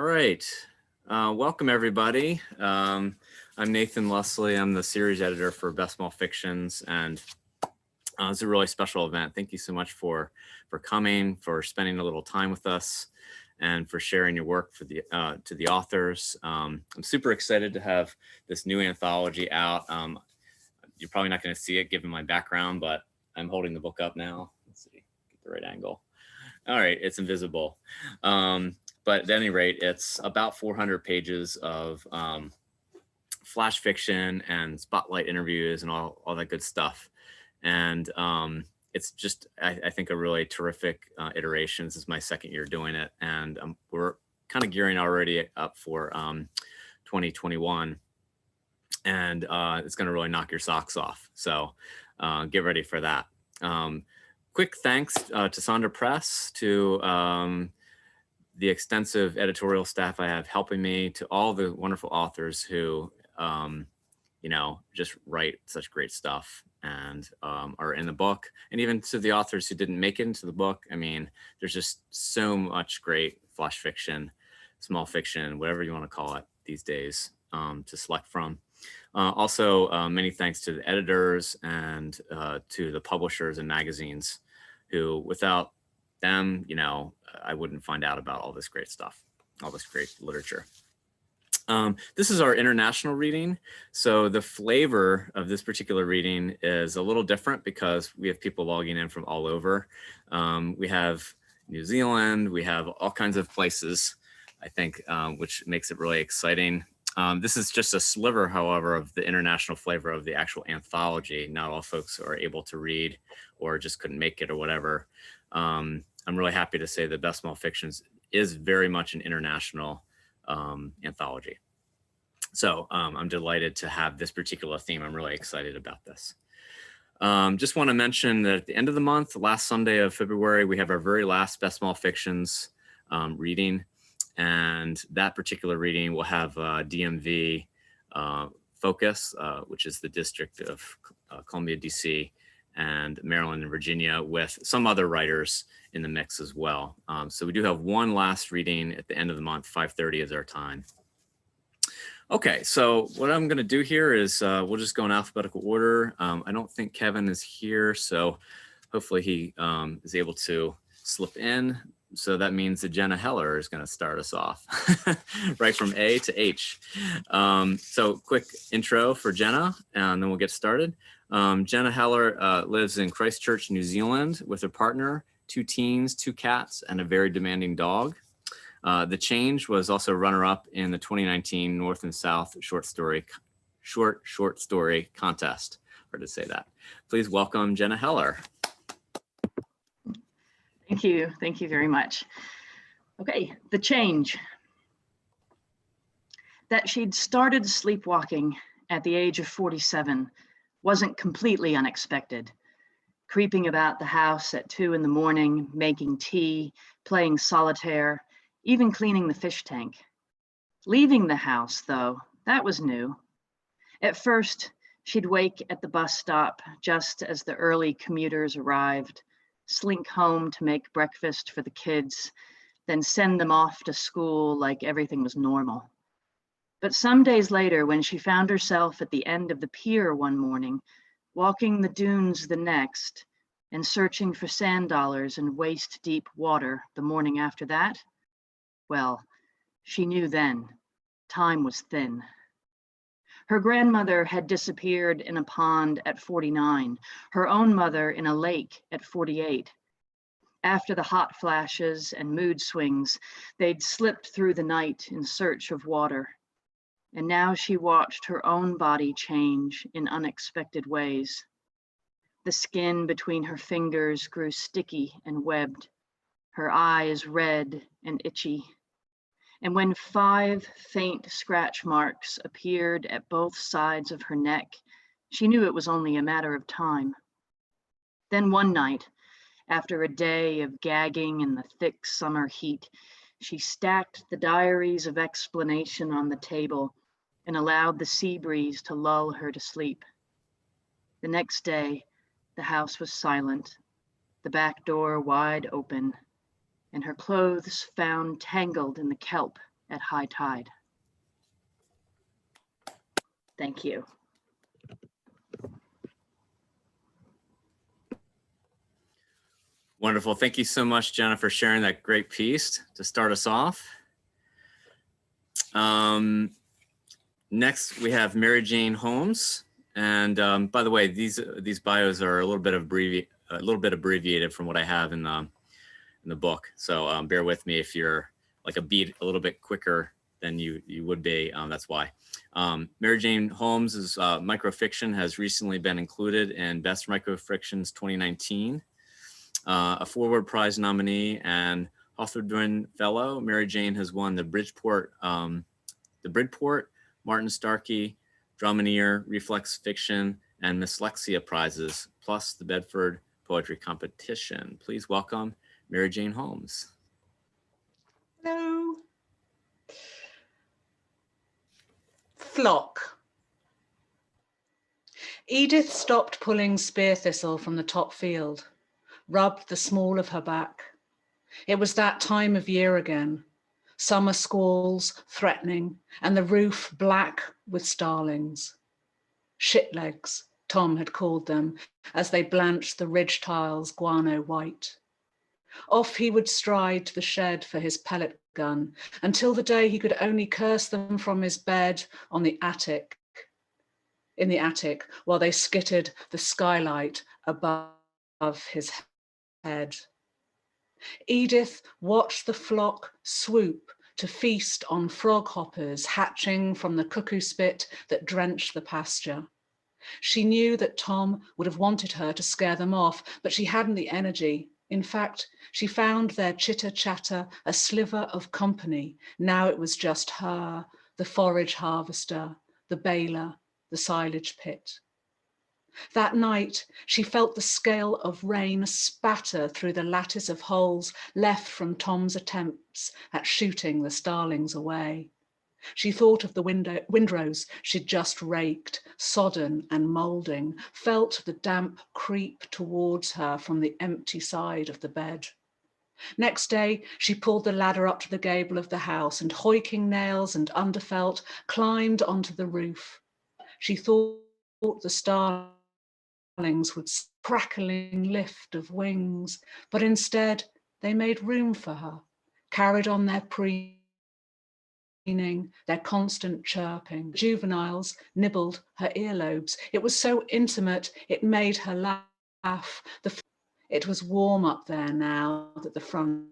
All right. Welcome, everybody. I'm Nathan Leslie. I'm the series editor for Best Small Fictions, and it's a really special event. Thank you so much for coming, for spending a little time with us, and for sharing your work for the to the authors. I'm super excited to have this new anthology out. You're probably not going to see it given my background, but I'm holding the book up now. Let's see, get the right angle. All right, it's invisible. But at any rate, it's about 400 pages of flash fiction and spotlight interviews and all that good stuff. And it's just, I think, a really terrific iteration. This is my second year doing it. And we're kind of gearing already up for 2021. And it's going to really knock your socks off. So get ready for that. Quick thanks to Sandra Press, to the extensive editorial staff I have helping me, to all the wonderful authors who, just write such great stuff and are in the book, and even to the authors who didn't make it into the book. I mean, there's just so much great flash fiction, small fiction, whatever you want to call it these days, to select from. Also, many thanks to the editors and to the publishers and magazines who, without them, I wouldn't find out about all this great stuff, all this great literature. This is our international reading. So the flavor of this particular reading is a little different because we have people logging in from all over. We have New Zealand, we have all kinds of places, I think, which makes it really exciting. This is just a sliver, however, of the international flavor of the actual anthology. Not all folks are able to read or just couldn't make it or whatever. I'm really happy to say that Best Small Fictions is very much an international anthology. So I'm delighted to have this particular theme. I'm really excited about this. Just want to mention that at the end of the month, last Sunday of February, we have our very last Best Small Fictions reading. And that particular reading will have DMV focus, which is the District of Columbia, DC, and Maryland and Virginia, with some other writers in the mix as well. So we do have one last reading at the end of the month. 5:30 is our time. Okay, so what I'm going to do here is we'll just go in alphabetical order. I don't think Kevin is here, so hopefully he is able to slip in. So that means that Jenna Heller is going to start us off right from A to H. So quick intro for Jenna, and then we'll get started. Jenna Heller lives in Christchurch, New Zealand with her partner, 2 teens, 2 cats, and a very demanding dog. The Change was also runner-up in the 2019 North and South short story contest. Hard to say that. Please welcome Jenna Heller. Thank you. Thank you very much. Okay, The Change. That she'd started sleepwalking at the age of 47 wasn't completely unexpected. Creeping about the house at 2 in the morning, making tea, playing solitaire, even cleaning the fish tank. Leaving the house, though, that was new. At first, she'd wake at the bus stop just as the early commuters arrived, slink home to make breakfast for the kids, then send them off to school like everything was normal. But some days later, when she found herself at the end of the pier one morning, walking the dunes the next, and searching for sand dollars in waist-deep water the morning after that, well, she knew then, time was thin. Her grandmother had disappeared in a pond at 49, her own mother in a lake at 48. After the hot flashes and mood swings, they'd slipped through the night in search of water. And now she watched her own body change in unexpected ways. The skin between her fingers grew sticky and webbed, her eyes red and itchy. And when 5 faint scratch marks appeared at both sides of her neck, she knew it was only a matter of time. Then one night, after a day of gagging in the thick summer heat, she stacked the diaries of explanation on the table and allowed the sea breeze to lull her to sleep. The next day, the house was silent, the back door wide open, and her clothes found tangled in the kelp at high tide. Thank you. Wonderful. Thank you so much, Jenna, for sharing that great piece to start us off. Next, we have Mary Jane Holmes. And by the way, these bios are a little bit abbreviated from what I have in the book. So bear with me if you're like a beat a little bit quicker than you would be. That's why. Mary Jane Holmes' microfiction has recently been included in Best Microfictions 2019. A Forward Prize nominee and Hawthorne Fellow, Mary Jane has won the Bridport, Martin Starkey, Dromineer, Reflex Fiction, and Dyslexia Prizes, plus the Bedford Poetry Competition. Please welcome Mary Jane Holmes. Hello. Flock. Edith stopped pulling spear thistle from the top field, rubbed the small of her back. It was that time of year again, summer squalls threatening, and the roof black with starlings. Shitlegs, Tom had called them, as they blanched the ridge tiles guano white. Off he would stride to the shed for his pellet gun, until the day he could only curse them from his bed in the attic, while they skittered the skylight above his head. Edith watched the flock swoop to feast on frog hoppers hatching from the cuckoo spit that drenched the pasture. She knew that Tom would have wanted her to scare them off, but she hadn't the energy. In fact, she found their chitter-chatter a sliver of company. Now it was just her, the forage harvester, the baler, the silage pit. That night, she felt the scale of rain spatter through the lattice of holes left from Tom's attempts at shooting the starlings away. She thought of the windrows she'd just raked, sodden and moulding, felt the damp creep towards her from the empty side of the bed. Next day, she pulled the ladder up to the gable of the house and, hoiking nails and underfelt, climbed onto the roof. She thought the starlings would crackling lift of wings, but instead they made room for her, carried on their preening, their constant chirping. Juveniles nibbled her earlobes. It was so intimate, it made her laugh. It was warm up there now that the front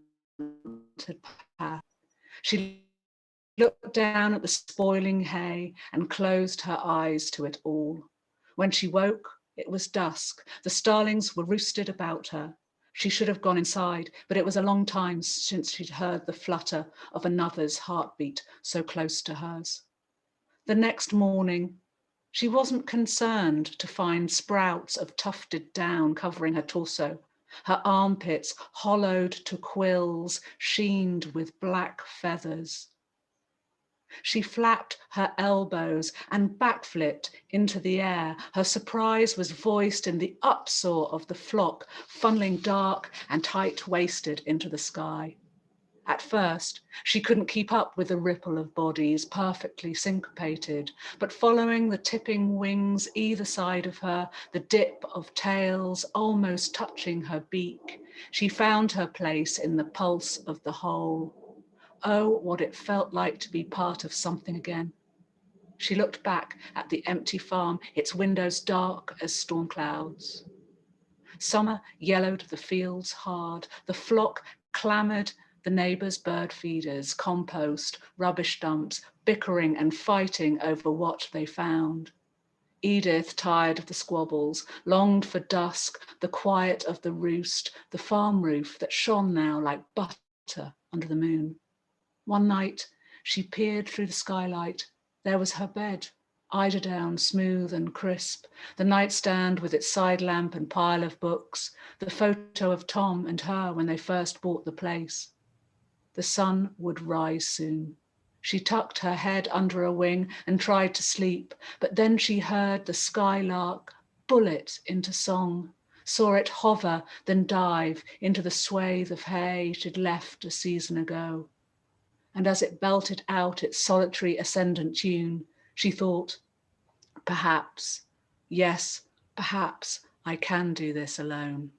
had passed. She looked down at the spoiling hay and closed her eyes to it all. When she woke, it was dusk. The starlings were roosted about her. She should have gone inside, but it was a long time since she'd heard the flutter of another's heartbeat so close to hers. The next morning, she wasn't concerned to find sprouts of tufted down covering her torso, her armpits hollowed to quills, sheened with black feathers. She flapped her elbows and backflipped into the air. Her surprise was voiced in the upsoar of the flock, funneling dark and tight-waisted into the sky. At first, she couldn't keep up with the ripple of bodies, perfectly syncopated, but following the tipping wings either side of her, the dip of tails almost touching her beak, she found her place in the pulse of the whole. Oh, what it felt like to be part of something again. She looked back at the empty farm, its windows dark as storm clouds. Summer yellowed the fields hard. The flock clamoured the neighbours' bird feeders, compost, rubbish dumps, bickering and fighting over what they found. Edith, tired of the squabbles, longed for dusk, the quiet of the roost, the farm roof that shone now like butter under the moon. One night, she peered through the skylight. There was her bed, eiderdown, smooth and crisp, the nightstand with its side lamp and pile of books, the photo of Tom and her when they first bought the place. The sun would rise soon. She tucked her head under a wing and tried to sleep, but then she heard the skylark bullet into song, saw it hover, then dive into the swathe of hay she'd left a season ago. and as it belted out its solitary ascendant tune, she thought, perhaps, yes, perhaps I can do this alone.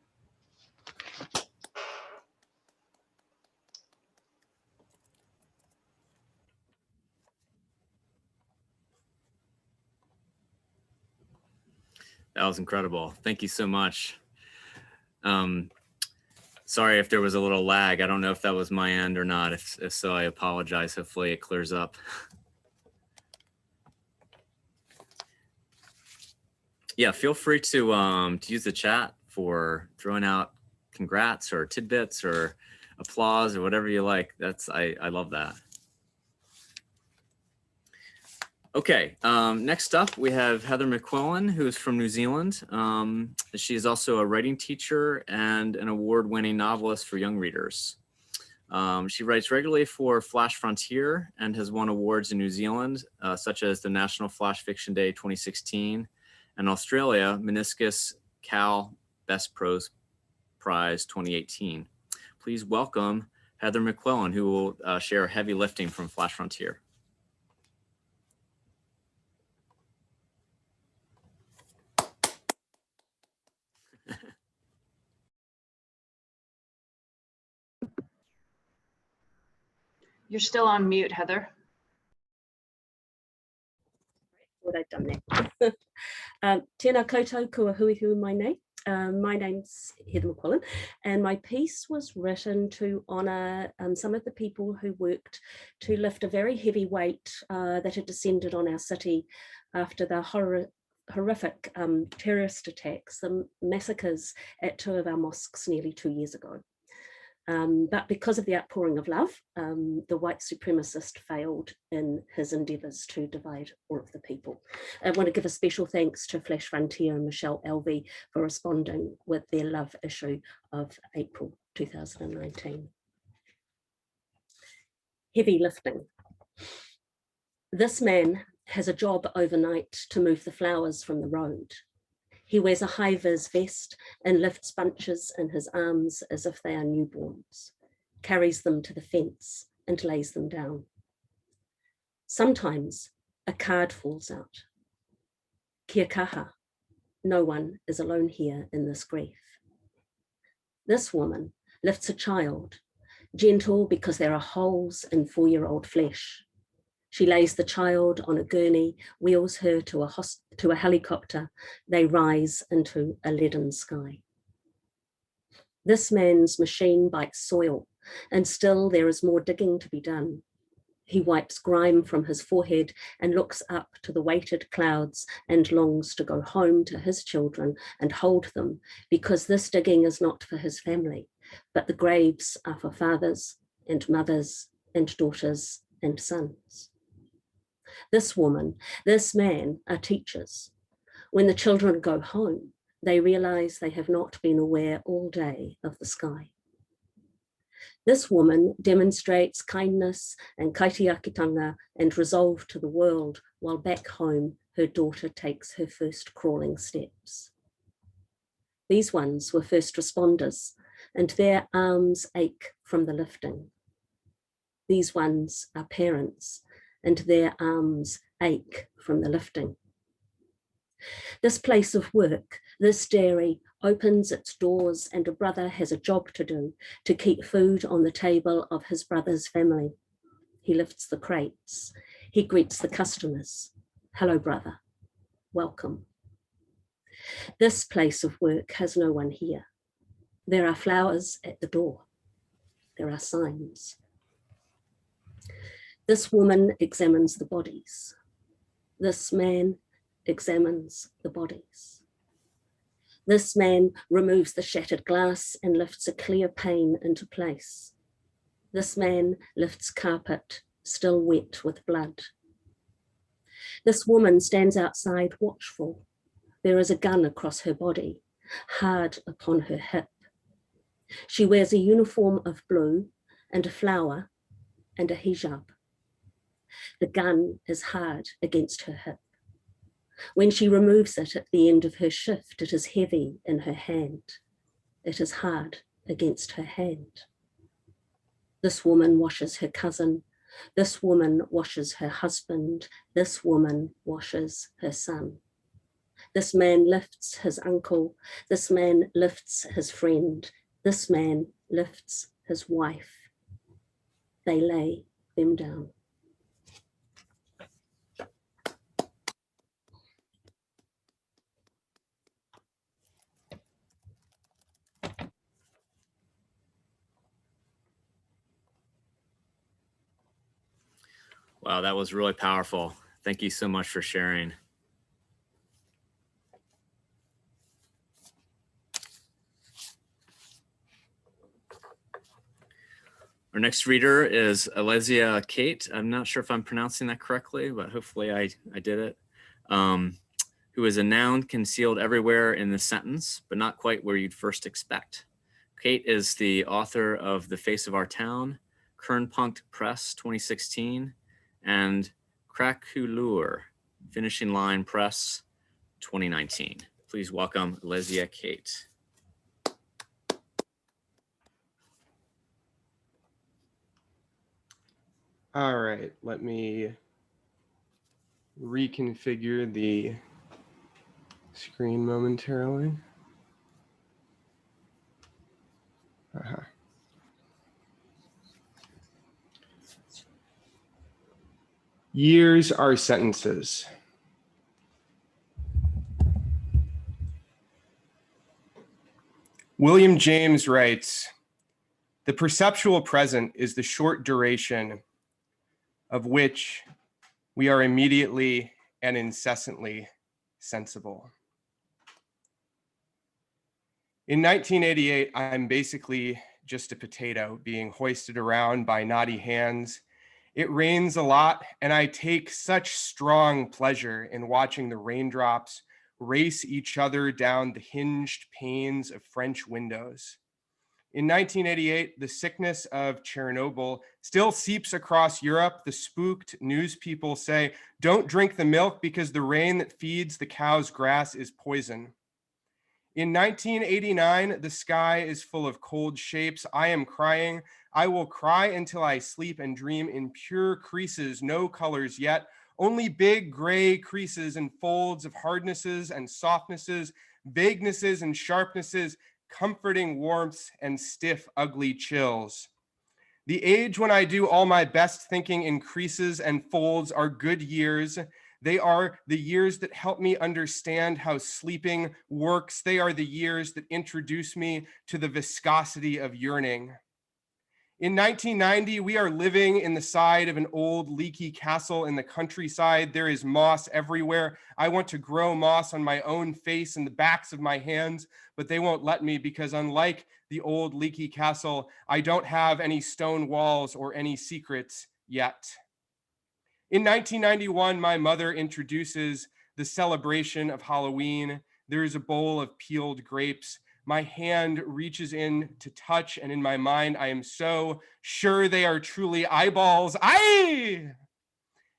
That was incredible. Thank you so much. Sorry if there was a little lag. I don't know if that was my end or not. If so, I apologize. Hopefully it clears up. Yeah, feel free to use the chat for throwing out congrats or tidbits or applause or whatever you like. I love that. Okay, next up we have Heather McQuillan, who is from New Zealand. She is also a writing teacher and an award-winning novelist for young readers. She writes regularly for Flash Frontier and has won awards in New Zealand, such as the National Flash Fiction Day 2016, and Australia, Meniscus Cal Best Prose Prize 2018. Please welcome Heather McQuillan, who will share heavy lifting from Flash Frontier. You're still on mute, Heather. What I've done there. Tēnā koutou kua hui mai nei. My name's Heather McQuillan, and my piece was written to honour some of the people who worked to lift a very heavy weight that had descended on our city after the horrific terrorist attacks, the massacres at two of our mosques nearly 2 years ago. But because of the outpouring of love, the white supremacist failed in his endeavours to divide all of the people. I want to give a special thanks to Flash Frontier and Michelle Elvey for responding with their love issue of April 2019. Heavy lifting. This man has a job overnight to move the flowers from the road. He wears a high-vis vest and lifts bunches in his arms as if they are newborns, carries them to the fence and lays them down. Sometimes a card falls out. Kia kaha, no one is alone here in this grief. This woman lifts a child, gentle because there are holes in 4-year-old flesh. She lays the child on a gurney, wheels her to a helicopter. They rise into a leaden sky. This man's machine bites soil, and still there is more digging to be done. He wipes grime from his forehead and looks up to the weighted clouds and longs to go home to his children and hold them, because this digging is not for his family, but the graves are for fathers and mothers and daughters and sons. This woman, this man are teachers. When the children go home, they realize they have not been aware all day of the sky. This woman demonstrates kindness and kaitiakitanga and resolve to the world, while back home, her daughter takes her first crawling steps. These ones were first responders, and their arms ache from the lifting. These ones are parents, and their arms ache from the lifting. This place of work, this dairy, opens its doors, and a brother has a job to do to keep food on the table of his brother's family. He lifts the crates. He greets the customers. Hello, brother. Welcome. This place of work has no one here. There are flowers at the door. There are signs. This woman examines the bodies. This man examines the bodies. This man removes the shattered glass and lifts a clear pane into place. This man lifts carpet, still wet with blood. This woman stands outside watchful. There is a gun across her body, hard upon her hip. She wears a uniform of blue and a flower and a hijab. The gun is hard against her hip. When she removes it at the end of her shift, it is heavy in her hand. It is hard against her hand. This woman washes her cousin, This woman washes her husband. This woman washes her son. This man lifts his uncle. This man lifts his friend. This man lifts his wife. They lay them down. Wow, that was really powerful. Thank you so much for sharing. Our next reader is Alesia Kate. I'm not sure if I'm pronouncing that correctly, but hopefully I did it. Who is a noun concealed everywhere in the sentence, but not quite where you'd first expect. Kate is the author of The Face of Our Town, Kernpunkt Press 2016, and Krakulur, Finishing Line Press 2019. Please welcome Alesia Kate. All right, let me reconfigure the screen momentarily. Years are sentences. William James writes, "The perceptual present is the short duration of which we are immediately and incessantly sensible." In 1988, I'm basically just a potato being hoisted around by knotty hands. It rains a lot, and I take such strong pleasure in watching the raindrops race each other down the hinged panes of French windows. In 1988, the sickness of Chernobyl still seeps across Europe. The spooked news people say, "Don't drink the milk because the rain that feeds the cow's grass is poison." In 1989, the sky is full of cold shapes. I am crying. I will cry until I sleep and dream in pure creases, no colors yet, only big gray creases and folds of hardnesses and softnesses, vaguenesses and sharpnesses, comforting warmths and stiff, ugly chills. The age when I do all my best thinking in creases and folds are good years. They are the years that help me understand how sleeping works. They are the years that introduce me to the viscosity of yearning. In 1990, we are living in the side of an old leaky castle in the countryside. There is moss everywhere. I want to grow moss on my own face and the backs of my hands, but they won't let me because unlike the old leaky castle, I don't have any stone walls or any secrets yet. In 1991, my mother introduces the celebration of Halloween. There is a bowl of peeled grapes. My hand reaches in to touch, and in my mind, I am so sure they are truly eyeballs. Aye!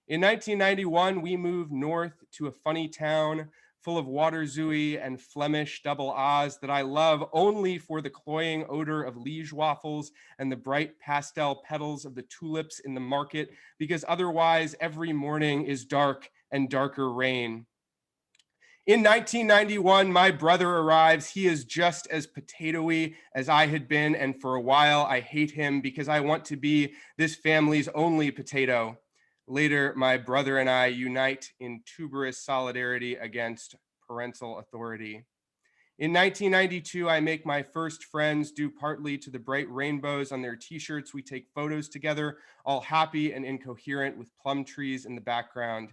In 1991, we moved north to a funny town full of water zooey and Flemish double A's that I love only for the cloying odor of liege waffles and the bright pastel petals of the tulips in the market, because otherwise every morning is dark and darker rain. In 1991, my brother arrives. He is just as potato-y as I had been, and for a while I hate him because I want to be this family's only potato. Later, my brother and I unite in tuberous solidarity against parental authority. In 1992, I make my first friends due partly to the bright rainbows on their t-shirts. We take photos together, all happy and incoherent with plum trees in the background.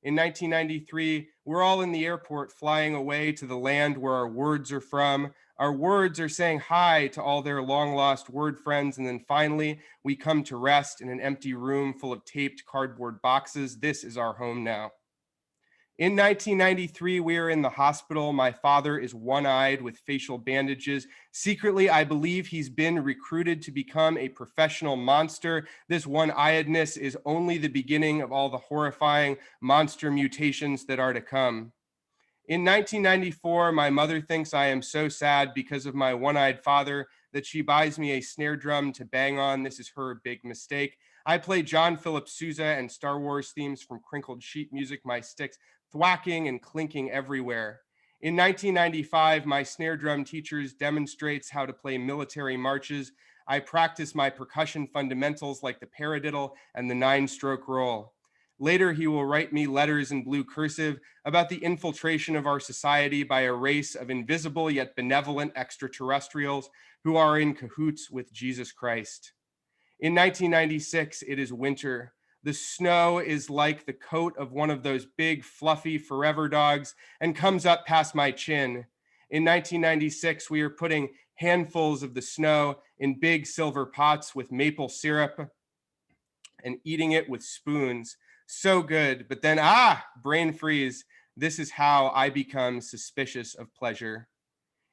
In 1993, we're all in the airport flying away to the land where our words are from. Our words are saying hi to all their long lost word friends. And then finally, we come to rest in an empty room full of taped cardboard boxes. This is our home now. In 1993, we are in the hospital. My father is one-eyed with facial bandages. Secretly, I believe he's been recruited to become a professional monster. This one-eyedness is only the beginning of all the horrifying monster mutations that are to come. In 1994, my mother thinks I am so sad because of my one-eyed father that she buys me a snare drum to bang on. This is her big mistake. I play John Philip Sousa and Star Wars themes from crinkled sheet music, my sticks thwacking and clinking everywhere. In 1995, my snare drum teachers demonstrates how to play military marches. I practice my percussion fundamentals like the paradiddle and the 9-stroke roll. Later, he will write me letters in blue cursive about the infiltration of our society by a race of invisible yet benevolent extraterrestrials who are in cahoots with Jesus Christ. In 1996, it is winter. The snow is like the coat of one of those big, fluffy forever dogs and comes up past my chin. In 1996, we are putting handfuls of the snow in big silver pots with maple syrup and eating it with spoons. So good, but then, brain freeze. This is how I become suspicious of pleasure.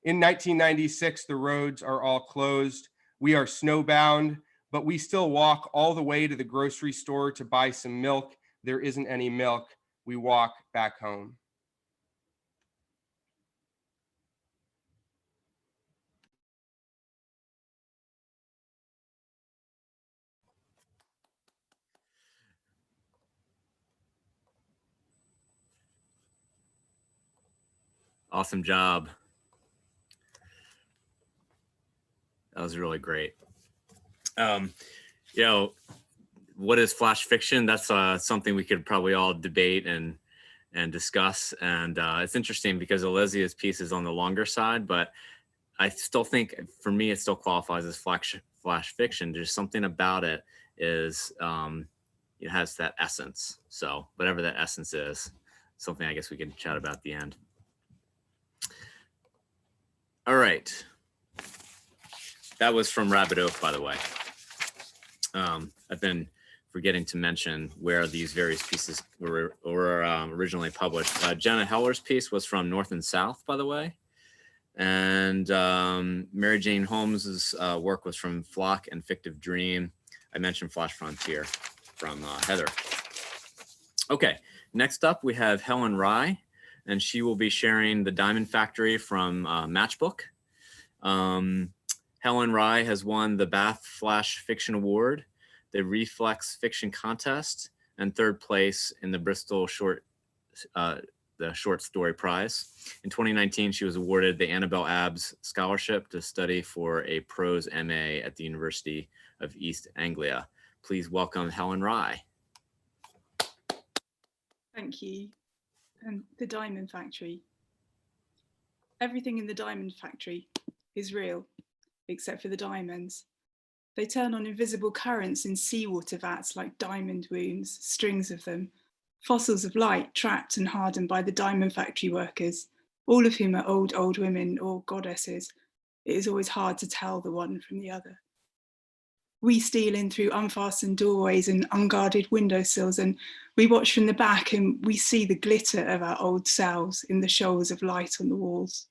In 1996, the roads are all closed. We are snowbound, but we still walk all the way to the grocery store to buy some milk. There isn't any milk. We walk back home. Awesome job. That was really great. You know, what is flash fiction? That's something we could probably all debate and discuss. And it's interesting because Alezia's piece is on the longer side, but I still think for me, it still qualifies as flash fiction. There's something about it is, it has that essence. So whatever that essence is, something I guess we can chat about at the end. All right. That was from Rabbit Oak, by the way. I've been forgetting to mention where these various pieces were originally published. Jenna Heller's piece was from North and South, by the way. And Mary Jane Holmes's work was from Flock and Fictive Dream. I mentioned Flash Frontier from Heather. Okay, next up we have Helen Rye, and she will be sharing The Diamond Factory from Matchbook. Helen Rye has won the Bath Flash Fiction Award, the Reflex Fiction Contest, and third place in the Bristol the Short Story Prize. In 2019, she was awarded the Annabelle Abbs Scholarship to study for a prose MA at the University of East Anglia. Please welcome Helen Rye. Thank you. And The Diamond Factory. Everything in the Diamond Factory is real, except for the diamonds. They turn on invisible currents in seawater vats like diamond wounds, strings of them, fossils of light trapped and hardened by the diamond factory workers, all of whom are old women or goddesses. It is always hard to tell the one from the other. We steal in through unfastened doorways and unguarded windowsills, and we watch from the back and we see the glitter of our old selves in the shoals of light on the walls.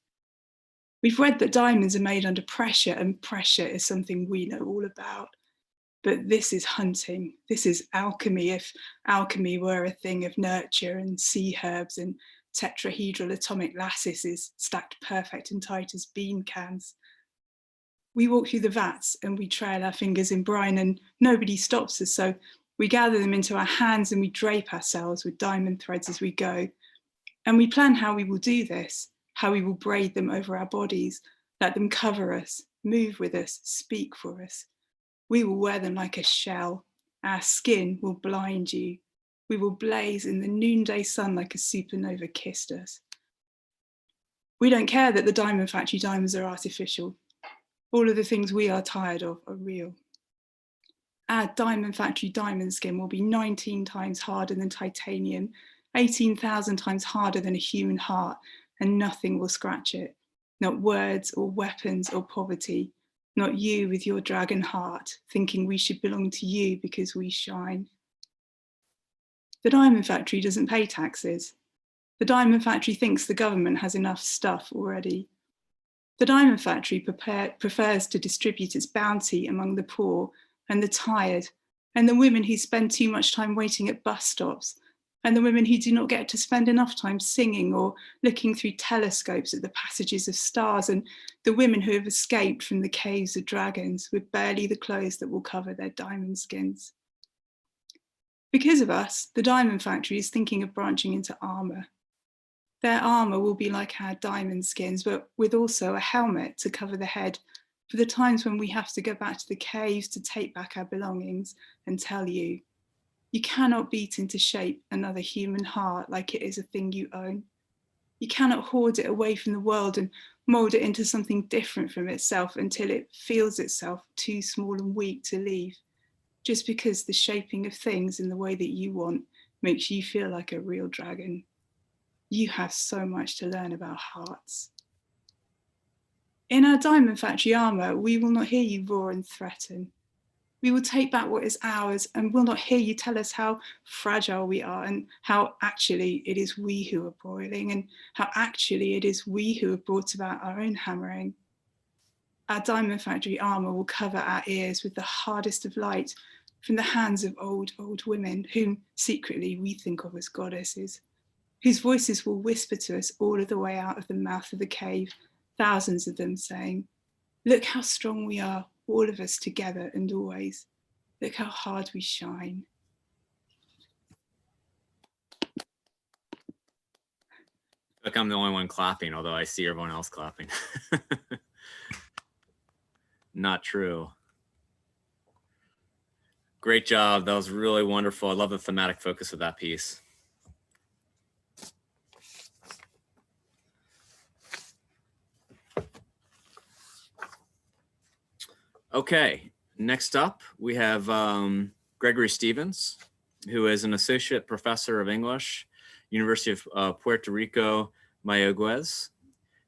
We've read that diamonds are made under pressure, and pressure is something we know all about. But this is hunting. This is alchemy, if alchemy were a thing of nurture and sea herbs and tetrahedral atomic lattices stacked perfect and tight as bean cans. We walk through the vats and we trail our fingers in brine, and nobody stops us, so we gather them into our hands and we drape ourselves with diamond threads as we go. And we plan how we will do this, how we will braid them over our bodies, let them cover us, move with us, speak for us. We will wear them like a shell. Our skin will blind you. We will blaze in the noonday sun like a supernova kissed us. We don't care that the Diamond Factory diamonds are artificial. All of the things we are tired of are real. Our Diamond Factory diamond skin will be 19 times harder than titanium, 18,000 times harder than a human heart, and nothing will scratch it. Not words or weapons or poverty. Not you with your dragon heart, thinking we should belong to you because we shine. The Diamond Factory doesn't pay taxes. The Diamond Factory thinks the government has enough stuff already. The Diamond Factory prefers to distribute its bounty among the poor and the tired, and the women who spend too much time waiting at bus stops, and the women who do not get to spend enough time singing or looking through telescopes at the passages of stars, and the women who have escaped from the caves of dragons with barely the clothes that will cover their diamond skins. Because of us, the Diamond Factory is thinking of branching into armour. Their armour will be like our diamond skins, but with also a helmet to cover the head for the times when we have to go back to the caves to take back our belongings and tell you, you cannot beat into shape another human heart like it is a thing you own. You cannot hoard it away from the world and mould it into something different from itself until it feels itself too small and weak to leave, just because the shaping of things in the way that you want makes you feel like a real dragon. You have so much to learn about hearts. In our Diamond Factory armour, we will not hear you roar and threaten. We will take back what is ours and will not hear you tell us how fragile we are and how actually it is we who are boiling and how actually it is we who have brought about our own hammering. Our Diamond Factory armour will cover our ears with the hardest of light from the hands of old women whom secretly we think of as goddesses, whose voices will whisper to us all of the way out of the mouth of the cave, thousands of them saying, look how strong we are, all of us together and always. Look how hard we shine. Like I'm the only one clapping, although I see everyone else clapping. Not true. Great job. That was really wonderful. I love the thematic focus of that piece. Okay, next up we have Gregory Stevens, who is an associate professor of English, University of Puerto Rico, Mayagüez.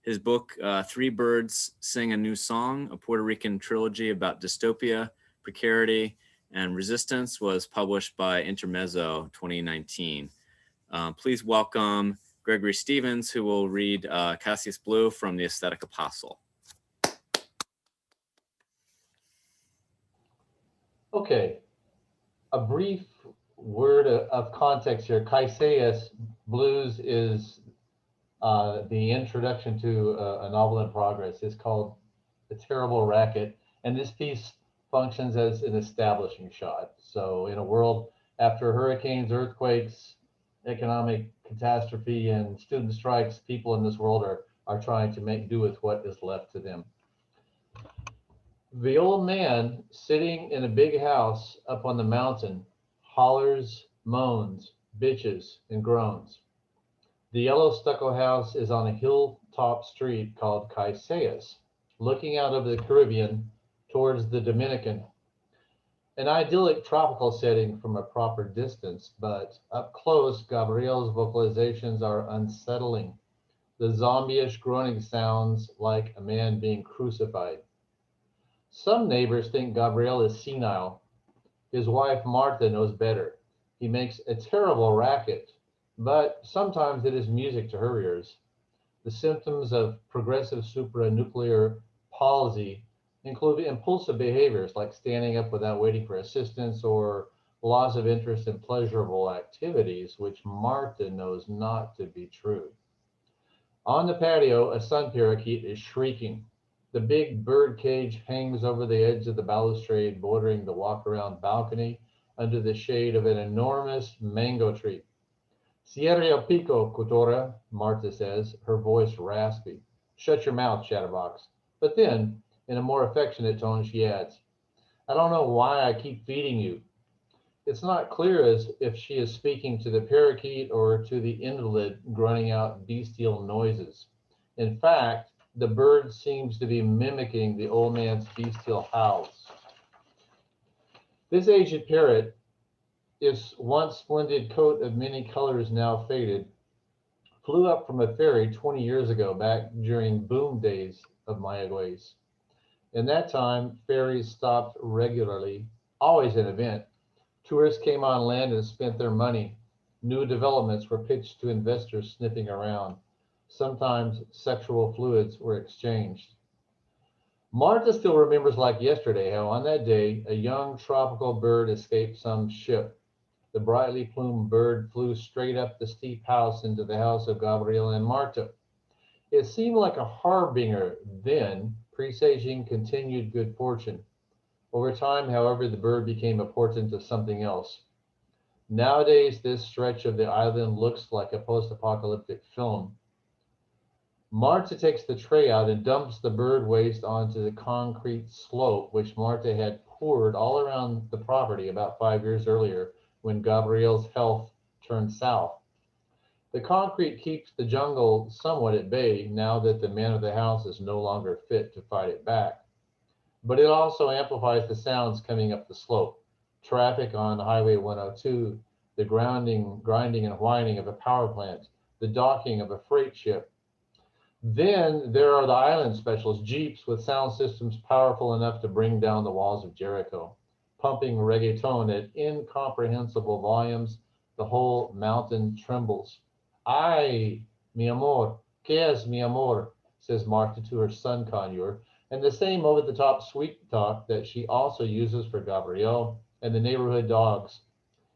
His book, Three Birds Sing a New Song, a Puerto Rican trilogy about dystopia, precarity, and resistance, was published by Intermezzo 2019. Please welcome Gregory Stevens, who will read Cassius Blue from The Aesthetic Apostle. Okay, a brief word of context here. Cassius Blues is the introduction to a novel in progress. It's called The Terrible Racket, and this piece functions as an establishing shot. So in a world after hurricanes, earthquakes, economic catastrophe, and student strikes, people in this world are trying to make do with what is left to them. The old man sitting in a big house up on the mountain hollers, moans, bitches, and groans. The yellow stucco house is on a hilltop street called Caxias, looking out over the Caribbean towards the Dominican. An idyllic tropical setting from a proper distance, but up close, Gabriel's vocalizations are unsettling. The zombie-ish groaning sounds like a man being crucified. Some neighbors think Gabriel is senile. His wife Martha knows better. He makes a terrible racket, but sometimes it is music to her ears. The symptoms of progressive supranuclear palsy include impulsive behaviors like standing up without waiting for assistance or loss of interest in pleasurable activities, which Martha knows not to be true. On the patio, a sun parakeet is shrieking. The big bird cage hangs over the edge of the balustrade bordering the walk-around balcony under the shade of an enormous mango tree. Cierra el pico, Coutora, Martha says, her voice raspy. Shut your mouth, Chatterbox. But then, in a more affectionate tone, she adds, I don't know why I keep feeding you. It's not clear as if she is speaking to the parakeet or to the invalid grunting out bestial noises. In fact, the bird seems to be mimicking the old man's bestial howls. This aged parrot, its once splendid coat of many colors now faded, flew up from a ferry 20 years ago, back during boom days of Mayagüez. In that time, ferries stopped regularly, always an event. Tourists came on land and spent their money. New developments were pitched to investors sniffing around. Sometimes sexual fluids were exchanged. Martha still remembers like yesterday how on that day, a young tropical bird escaped some ship. The brightly plumed bird flew straight up the steep house into the house of Gabriel and Marta. It seemed like a harbinger then, presaging continued good fortune. Over time, however, the bird became a portent of something else. Nowadays, this stretch of the island looks like a post-apocalyptic film. Marta takes the tray out and dumps the bird waste onto the concrete slope, which Marta had poured all around the property about 5 years earlier when Gabriel's health turned south. The concrete keeps the jungle somewhat at bay now that the man of the house is no longer fit to fight it back. But it also amplifies the sounds coming up the slope. Traffic on Highway 102, the grinding and whining of a power plant, the docking of a freight ship. Then there are the island specials, Jeeps with sound systems powerful enough to bring down the walls of Jericho, pumping reggaeton at incomprehensible volumes. The whole mountain trembles. Ay, mi amor, ¿qué es mi amor? Says Marta to her son Conure, and the same over-the-top sweet talk that she also uses for Gabriel and the neighborhood dogs.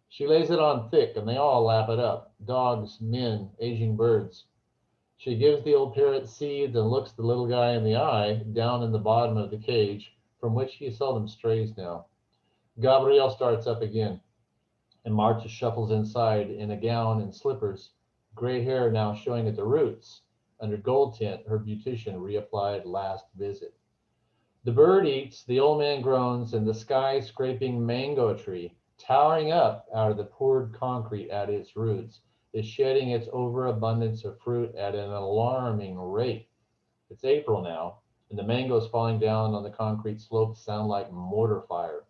She lays it on thick and they all lap it up. Dogs, men, aging birds. She gives the old parrot seeds and looks the little guy in the eye down in the bottom of the cage, from which he seldom strays now. Gabriel starts up again, and Marta shuffles inside in a gown and slippers, gray hair now showing at the roots, under gold tint her beautician reapplied last visit. The bird eats, the old man groans, and the sky-scraping mango tree, towering up out of the poured concrete at its roots, is shedding its overabundance of fruit at an alarming rate. It's April now, and the mangoes falling down on the concrete slopes sound like mortar fire.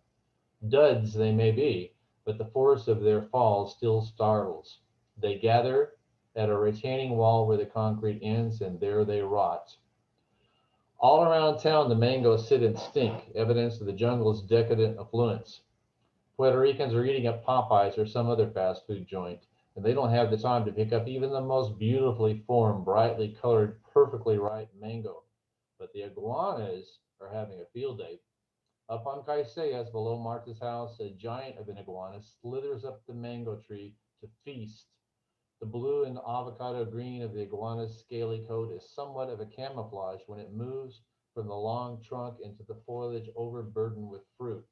Duds they may be, but the force of their fall still startles. They gather at a retaining wall where the concrete ends, and there they rot. All around town, the mangoes sit and stink, evidence of the jungle's decadent affluence. Puerto Ricans are eating up Popeyes or some other fast food joint, and they don't have the time to pick up even the most beautifully formed, brightly colored, perfectly ripe mango. But the iguanas are having a field day. Up on Caiceas, below Marta's house, a giant of an iguana slithers up the mango tree to feast. The blue and avocado green of the iguana's scaly coat is somewhat of a camouflage when it moves from the long trunk into the foliage overburdened with fruit.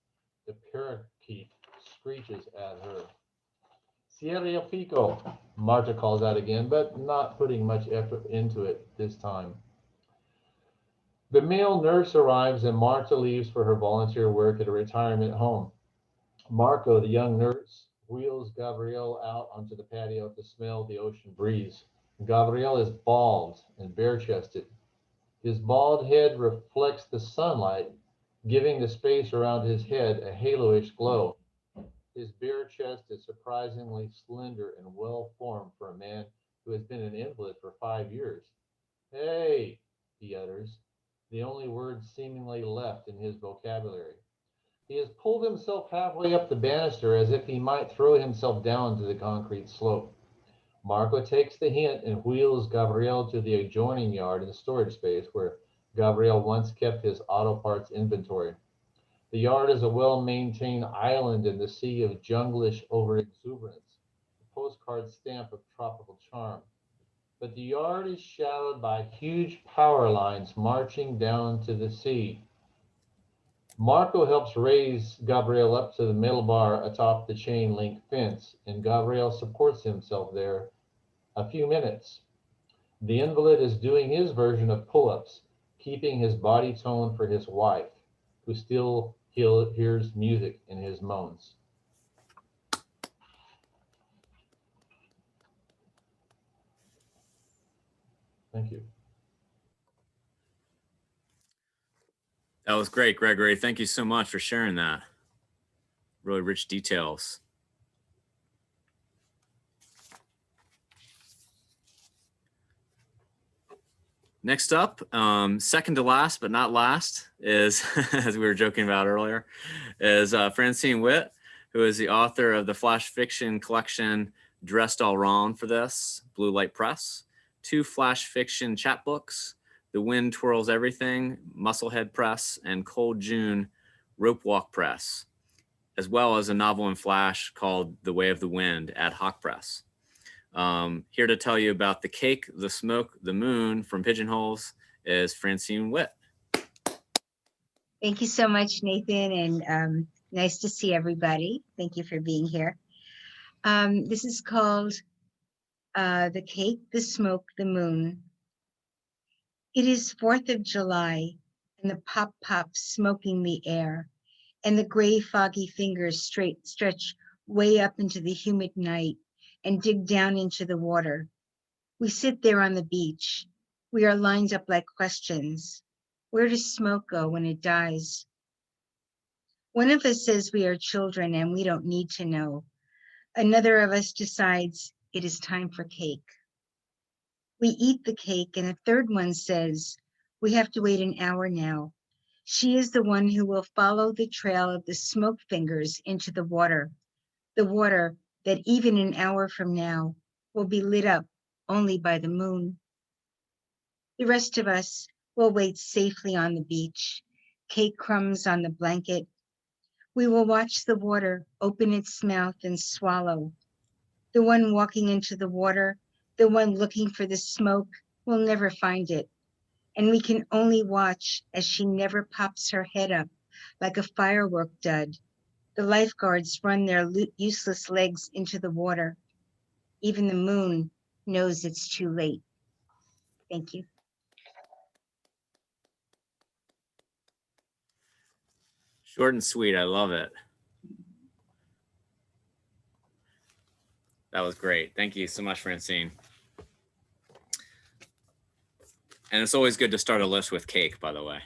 The parakeet screeches at her. Cierre el pico, Marta calls out again, but not putting much effort into it this time. The male nurse arrives and Marta leaves for her volunteer work at a retirement home. Marco, the young nurse, wheels Gabriel out onto the patio to smell the ocean breeze. Gabriel is bald and bare-chested. His bald head reflects the sunlight, giving the space around his head a halo-ish glow. His bare chest is surprisingly slender and well-formed for a man who has been an invalid for 5 years. Hey, he utters, the only word seemingly left in his vocabulary. He has pulled himself halfway up the banister as if he might throw himself down to the concrete slope. Marco takes the hint and wheels Gabriel to the adjoining yard and storage space where Gabriel once kept his auto parts inventory. The yard is a well-maintained island in the sea of junglish overexuberance, a postcard stamp of tropical charm. But the yard is shadowed by huge power lines marching down to the sea. Marco helps raise Gabriel up to the metal bar atop the chain link fence, and Gabriel supports himself there a few minutes. The invalid is doing his version of pull-ups, keeping his body toned for his wife, who still hears music in his moans. Thank you. That was great, Gregory. Thank you so much for sharing that. Really rich details. Next up, second to last, but not last, is, as we were joking about earlier, is Francine Witt, who is the author of the flash fiction collection Dressed All Wrong for This, Blue Light Press, 2 flash fiction chapbooks, The Wind Twirls Everything, Musclehead Press, and Cold June, Rope Walk Press, as well as a novel in flash called The Way of the Wind, Ad Hoc Press. Here to tell you about The Cake, the Smoke, the Moon from Pigeonholes is Francine Witt. Thank you so much, Nathan, and nice to see everybody. Thank you for being here. This is called The Cake, the Smoke, the Moon. It is 4th of July, and the pop smoking the air, and the gray foggy fingers stretch way up into the humid night and dig down into the water. We sit there on the beach. We are lined up like questions. Where does smoke go when it dies? One of us says we are children and we don't need to know. Another of us decides it is time for cake. We eat the cake, and a third one says, we have to wait an hour now. She is the one who will follow the trail of the smoke fingers into the water that even an hour from now will be lit up only by the moon. The rest of us will wait safely on the beach, cake crumbs on the blanket. We will watch the water open its mouth and swallow. The one walking into the water, the one looking for the smoke, will never find it. And we can only watch as she never pops her head up like a firework dud. The lifeguards run their useless legs into the water. Even the moon knows it's too late. Thank you. Short and sweet. I love it. That was great. Thank you so much, Francine. And it's always good to start a list with cake, by the way.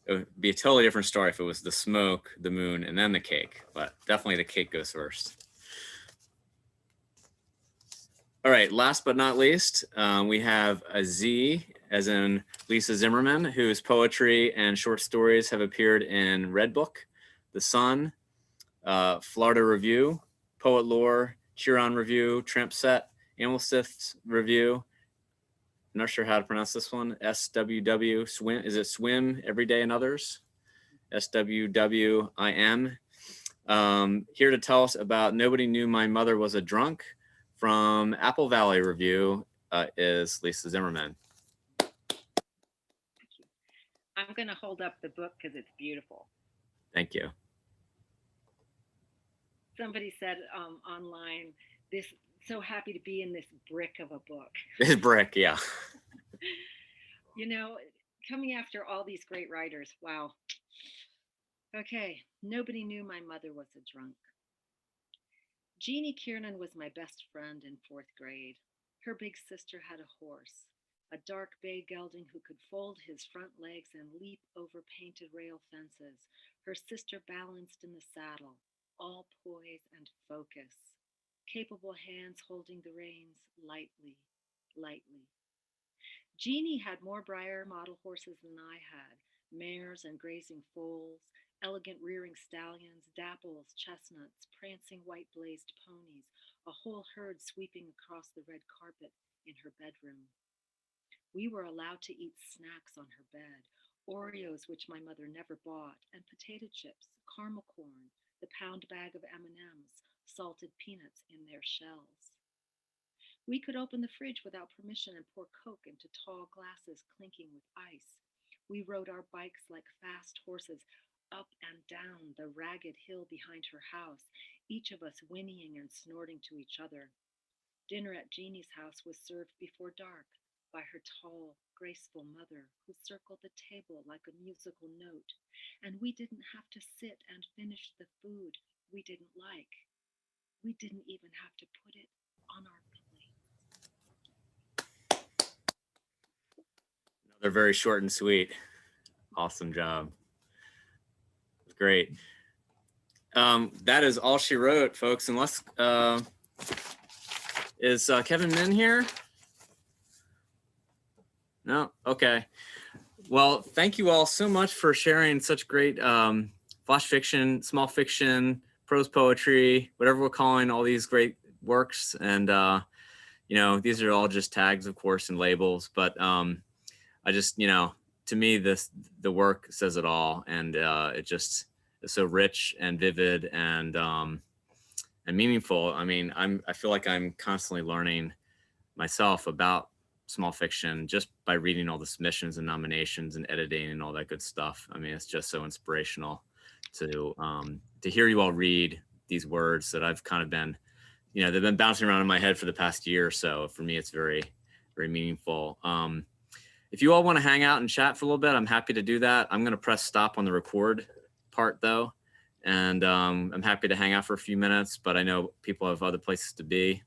It would be a totally different story if it was the smoke, the moon, and then the cake, but definitely the cake goes first. All right, last but not least, we have a Z, as in Lisa Zimmerman, whose poetry and short stories have appeared in Red Book, The Sun, Florida Review, Poet Lore, Chiron Review, Tramp Set, Animal Sifts Review. I'm not sure how to pronounce this one. SWW, Swim, is it Swim, Everyday and Others? SWWIM. Here to tell us about Nobody Knew My Mother Was a Drunk from Apple Valley Review is Lisa Zimmerman. I'm going to hold up the book because it's beautiful. Thank you. Somebody said online, this so happy to be in this brick of a book. This brick, yeah. You know, coming after all these great writers, wow. Okay, Nobody Knew My Mother Was a Drunk. Jeannie Kiernan was my best friend in 4th grade. Her big sister had a horse, a dark bay gelding who could fold his front legs and leap over painted rail fences. Her sister balanced in the saddle, all poise and focus, capable hands holding the reins lightly, lightly. Jeannie had more Breyer model horses than I had, mares and grazing foals, elegant rearing stallions, dapples, chestnuts, prancing white blazed ponies, a whole herd sweeping across the red carpet in her bedroom. We were allowed to eat snacks on her bed, Oreos which my mother never bought, and potato chips, caramel corn, the pound bag of M&Ms, salted peanuts in their shells. We could open the fridge without permission and pour Coke into tall glasses clinking with ice. We rode our bikes like fast horses up and down the ragged hill behind her house, each of us whinnying and snorting to each other. Dinner at Jeannie's house was served before dark by her tall, graceful mother, who circled the table like a musical note, and we didn't have to sit and finish the food we didn't like. We didn't even have to put it on our plate. They're very short and sweet. Awesome job. It's great. That is all she wrote, folks. Unless is Kevin Min here? No? Okay. Well, thank you all so much for sharing such great flash fiction, small fiction, prose poetry, whatever we're calling all these great works. And, you know, these are all just tags, of course, and labels. But I just, you know, to me, the work says it all. And it just is so rich and vivid and meaningful. I mean, I feel like I'm constantly learning myself about small fiction just by reading all the submissions and nominations and editing and all that good stuff. I mean, it's just so inspirational to hear you all read these words that I've kind of been, you know, they've been bouncing around in my head for the past year or so. For me, it's very, very meaningful. If you all want to hang out and chat for a little bit, I'm happy to do that. I'm going to press stop on the record part though. And I'm happy to hang out for a few minutes, but I know people have other places to be.